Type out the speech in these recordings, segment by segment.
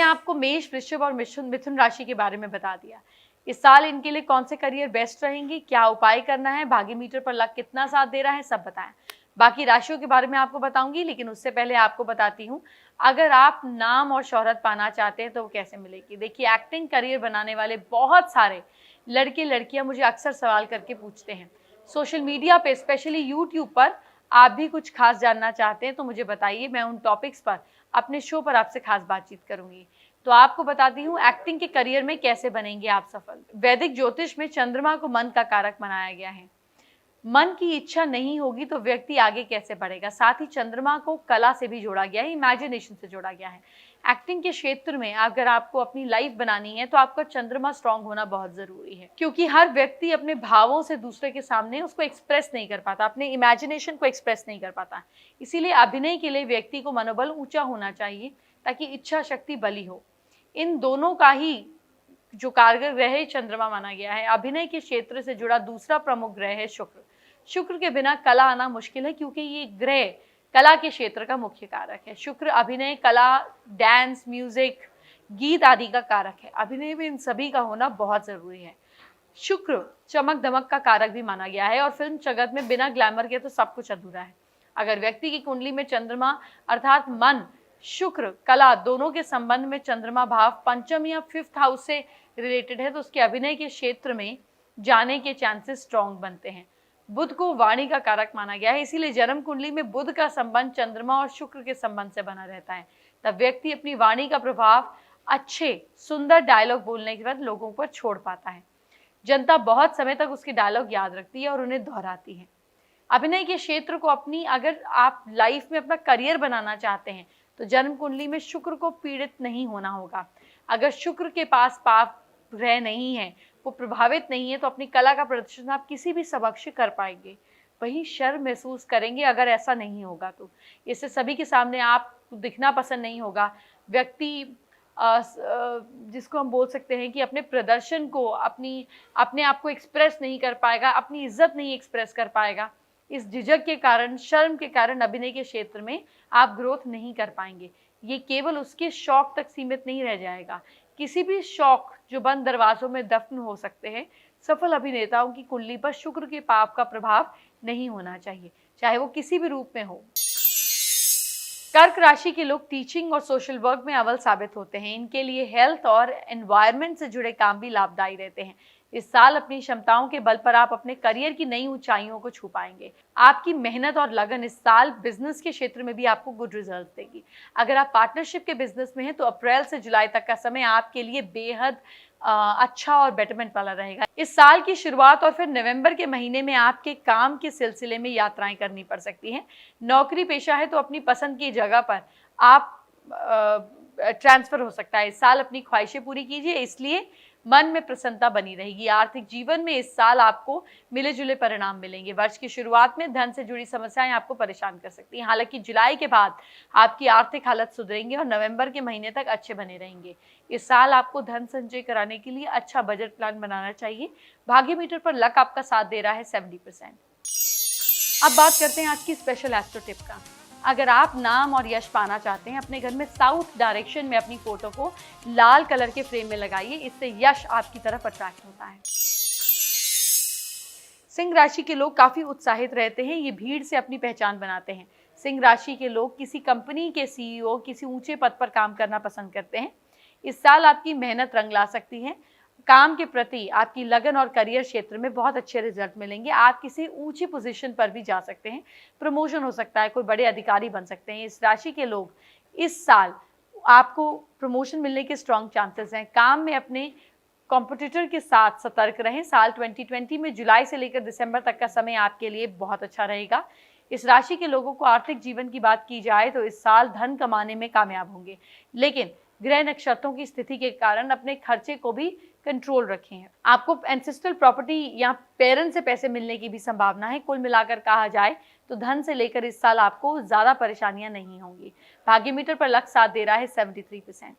आपको मेष, वृषभ और मिथुन राशि के बारे में बता दिया। इस साल इनके लिए कौन से करियर बेस्ट रहेंगे, क्या उपाय करना है, भाग्य मीटर पर लक कितना साथ दे रहा है, सब बताएं। बाकी राशियों के बारे में आपको बताऊंगी, लेकिन उससे पहले आपको बताती हूँ अगर आप नाम और शोहरत पाना चाहते हैं तो वो कैसे मिलेगी। देखिए, एक्टिंग करियर बनाने वाले बहुत सारे लड़के लड़कियां मुझे अक्सर सवाल करके पूछते हैं सोशल मीडिया पे, स्पेशली यूट्यूब पर। आप भी कुछ खास जानना चाहते हैं तो मुझे बताइए, मैं उन टॉपिक्स पर अपने शो पर आपसे खास बातचीत करूंगी। तो आपको बताती हूँ एक्टिंग के करियर में कैसे बनेंगे आप सफल। वैदिक ज्योतिष में चंद्रमा को मन का कारक बनाया गया है। मन की इच्छा नहीं होगी तो व्यक्ति आगे कैसे बढ़ेगा। साथ ही चंद्रमा को कला से भी जोड़ा गया है, इमेजिनेशन से जोड़ा गया है। एक्टिंग के क्षेत्र में अगर आपको अपनी लाइफ बनानी है तो आपका चंद्रमा स्ट्रांग होना बहुत जरूरी है, क्योंकि हर व्यक्ति अपने भावों से दूसरे के सामने उसको एक्सप्रेस नहीं कर पाता, अपने इमेजिनेशन को एक्सप्रेस नहीं कर पाता। इसीलिए अभिनय के लिए व्यक्ति को मनोबल ऊंचा होना चाहिए ताकि इच्छा शक्ति बली हो। इन दोनों का ही जो कारगर ग्रह चंद्रमा माना गया है। अभिनय के क्षेत्र से जुड़ा दूसरा प्रमुख ग्रह है शुक्र। शुक्र के बिना कला आना मुश्किल है, क्योंकि ये ग्रह कला के क्षेत्र का मुख्य कारक है। शुक्र अभिनय, कला, डांस, म्यूजिक, गीत आदि का कारक है। अभिनय में इन सभी का होना बहुत जरूरी है। शुक्र चमक धमक का कारक भी माना गया है और फिल्म जगत में बिना ग्लैमर के तो सब कुछ अधूरा है। अगर व्यक्ति की कुंडली में चंद्रमा अर्थात मन, शुक्र, कला दोनों के संबंध में चंद्रमा भाव पंचम या 5th हाउस से रिलेटेड है तो उसके अभिनय के क्षेत्र में जाने के चांसेस स्ट्रॉन्ग बनते हैं। बुध को वाणी का कारक माना गया है, इसीलिए जन्म कुंडली में बुध का संबंध चंद्रमा और शुक्र के संबंध से बना रहता है। तब व्यक्ति अपनी वाणी का प्रभाव अच्छे सुंदर डायलॉग बोलने के बाद लोगों पर छोड़ पाता है। जनता बहुत समय तक उसके डायलॉग याद रखती है और उन्हें दोहराती है। अभिनय के क्षेत्र को अपनी अगर आप लाइफ में अपना करियर बनाना चाहते हैं तो जन्म कुंडली में शुक्र को पीड़ित नहीं होना होगा। अगर शुक्र के पास पाप ग्रह नहीं है, वो प्रभावित नहीं है, तो अपनी कला का प्रदर्शन आप किसी भी समक्ष कर पाएंगे। वहीं शर्म महसूस करेंगे अगर ऐसा नहीं होगा तो। इससे सभी के सामने आप दिखना पसंद नहीं होगा। व्यक्ति जिसको हम बोल सकते हैं कि अपने प्रदर्शन को अपने आप को एक्सप्रेस नहीं कर पाएगा, अपनी इज्जत नहीं एक्सप्रेस कर पाएगा। इस झिझक के कारण, शर्म के कारण अभिनय के क्षेत्र में आप ग्रोथ नहीं कर पाएंगे। ये केवल उसके शौक तक सीमित नहीं रह जाएगा। किसी भी शौक जो बंद दरवाजों में दफन हो सकते हैं, सफल अभिनेताओं की कुंडली पर शुक्र के पाप का प्रभाव नहीं होना चाहिए, चाहे वो किसी भी रूप में हो। कर्क राशि के लोग टीचिंग और सोशल वर्क में अव्वल साबित होते हैं। इनके लिए हेल्थ और एनवायरनमेंट से जुड़े काम भी लाभदायी रहते हैं। इस साल अपनी क्षमताओं के बल पर आप अपने करियर की नई ऊंचाइयों को छू पाएंगे। आपकी मेहनत और लगन इस साल बिजनेस के क्षेत्र में भी आपको गुड रिजल्ट देगी। अगर आप पार्टनरशिप के बिजनेस में हैं तो अप्रैल से जुलाई तक का समय आपके लिए बेहद अच्छा और बेटरमेंट वाला रहेगा। इस साल की शुरुआत और फिर नवंबर के महीने में आपके काम के सिलसिले में यात्राएं करनी पड़ सकती हैं। नौकरी पेशा है तो अपनी पसंद की जगह पर आप ट्रांसफर हो सकता है। इस साल अपनी ख्वाहिशें पूरी कीजिए, इसलिए मन में प्रसन्नता बनी रहेगी। आर्थिक जीवन में इस साल आपको मिले जुले परिणाम मिलेंगे। वर्ष की शुरुआत में धन से जुड़ी समस्याएं आपको परेशान कर सकती हैं, हालांकि जुलाई के बाद आपकी आर्थिक हालत सुधरेंगे और नवंबर के महीने तक अच्छे बने रहेंगे। इस साल आपको धन संचय कराने के लिए अच्छा बजट प्लान बनाना चाहिए। भाग्य मीटर पर लक आपका साथ दे रहा है 70%। अब बात करते हैं आज की स्पेशल एस्ट्रो टिप का। अगर आप नाम और यश पाना चाहते हैं, अपने घर में साउथ डायरेक्शन में अपनी फोटो को लाल कलर के फ्रेम में लगाइए, इससे यश आपकी तरफ अट्रैक्ट होता है। सिंह राशि के लोग काफी उत्साहित रहते हैं, ये भीड़ से अपनी पहचान बनाते हैं। सिंह राशि के लोग किसी कंपनी के सीईओ, किसी ऊंचे पद पर काम करना पसंद करते हैं। इस साल आपकी मेहनत रंग ला सकती है। काम के प्रति आपकी लगन और करियर क्षेत्र में बहुत अच्छे रिजल्ट मिलेंगे। आप किसी ऊंची पोजीशन पर भी जा सकते हैं, प्रमोशन हो सकता है, कोई बड़े अधिकारी बन सकते हैं। इस राशि के लोग इस साल आपको प्रमोशन मिलने के स्ट्रॉन्ग चांसेस हैं। काम में अपने कॉम्पिटिटर के साथ सतर्क रहें। साल 2020 में जुलाई से लेकर दिसंबर तक का समय आपके लिए बहुत अच्छा रहेगा। इस राशि के लोगों को आर्थिक जीवन की बात की जाए तो इस साल धन कमाने में कामयाब होंगे, लेकिन ग्रह नक्षत्रों की स्थिति के कारण अपने खर्चे को भी कंट्रोल रखें। आपको एंसेस्ट्रल प्रॉपर्टी या पेरेंट्स से पैसे मिलने की भी संभावना है। कुल मिलाकर कहा जाए तो धन से लेकर इस साल आपको ज्यादा परेशानियां नहीं होंगी। भाग्य मीटर पर लक साथ दे रहा है 73%।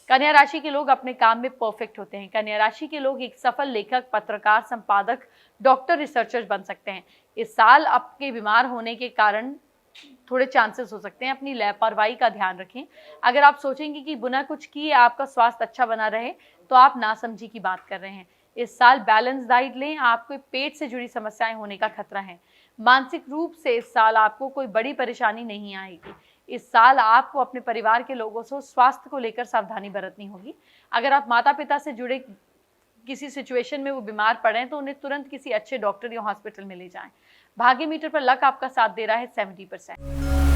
कन्या राशि के लोग अपने काम में परफेक्ट होते हैं। कन्या राशि के लोग एक सफल लेखक, पत्रकार, संपादक, डॉक्टर, रिसर्चर बन सकते हैं। इस साल आपके बीमार होने के कारण थोड़े चांसेस हो सकते हैं। अपनी लापरवाही का ध्यान रखें। अगर आप सोचेंगे कि बिना कुछ किए आपका स्वास्थ्य अच्छा बना रहे, तो आप नासमझी की बात कर रहे हैं। इस साल बैलेंस डाइट लें, आपको पेट से जुड़ी समस्याएं होने का खतरा है। मानसिक रूप से इस साल आपको कोई बड़ी परेशानी नहीं आएगी। इस साल आपको अपने परिवार के लोगों से स्वास्थ्य को लेकर सावधानी बरतनी होगी। अगर आप माता पिता से जुड़े किसी सिचुएशन में वो बीमार पड़े तो उन्हें तुरंत किसी अच्छे डॉक्टर या हॉस्पिटल में ले जाएं। भाग्य मीटर पर लक आपका साथ दे रहा है 70%।